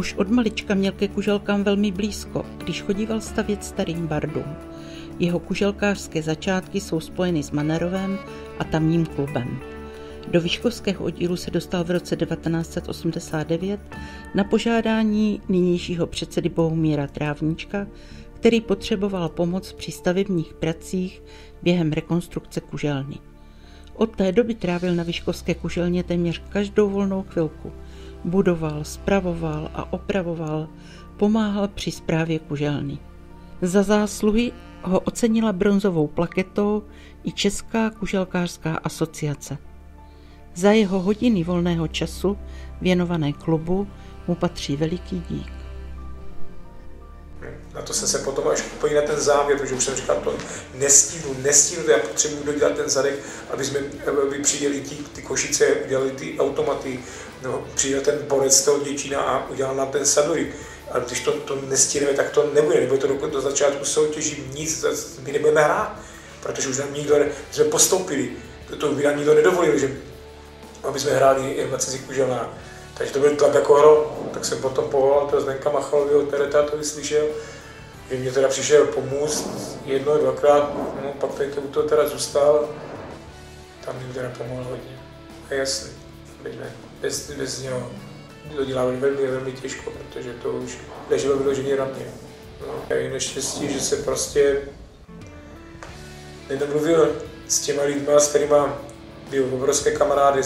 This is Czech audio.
Už od malička měl ke kuželkám velmi blízko, když chodíval stavět starým bardům. Jeho kuželkářské začátky jsou spojeny s Manerovem a tamním klubem. Do vyškovského oddílu se dostal v roce 1989 na požádání nynějšího předsedy Bohumíra Trávníčka, který potřeboval pomoc při stavebních pracích během rekonstrukce kuželny. Od té doby trávil na vyškovské kuželně téměř každou volnou chvilku. Budoval, spravoval a opravoval, pomáhal při správě kuželny. Za zásluhy ho ocenila bronzovou plaketou i Česká kuželkářská asociace. Za jeho hodiny volného času věnované klubu mu patří veliký dík. Na to jsem se potom až úplně na ten závěr, protože už jsem říkal, to nestínu, já potřebuji dodělat ten zadek, aby přijeli ty Košice, udělali ty automaty, no, přijel ten borec z toho Děčína a udělal nám ten sadurik. Ale když to nestíneme, tak to nebude to do začátku soutěží, nic, my nebudeme hrát, protože už nám nikdo, jsme postoupili, to by nám nikdo nedovolil, že aby jsme hráli jen na cizí kuželná. Takže to byl tlak jako hro, tak jsem potom povolal toho Zdenka Machaloviho, to vyslyšel, že mě teda přišel pomůct jednou, dvakrát, no, pak tady to u toho teda zůstal, tam mi teda pomohl hodně. A jasně, bez něho to dělávali velmi těžko, protože to už leželo vyloženě na mě. No, já je neštěstí, že se prostě nedomluvil s těma lidma, s kterýma byl obrovské kamarády,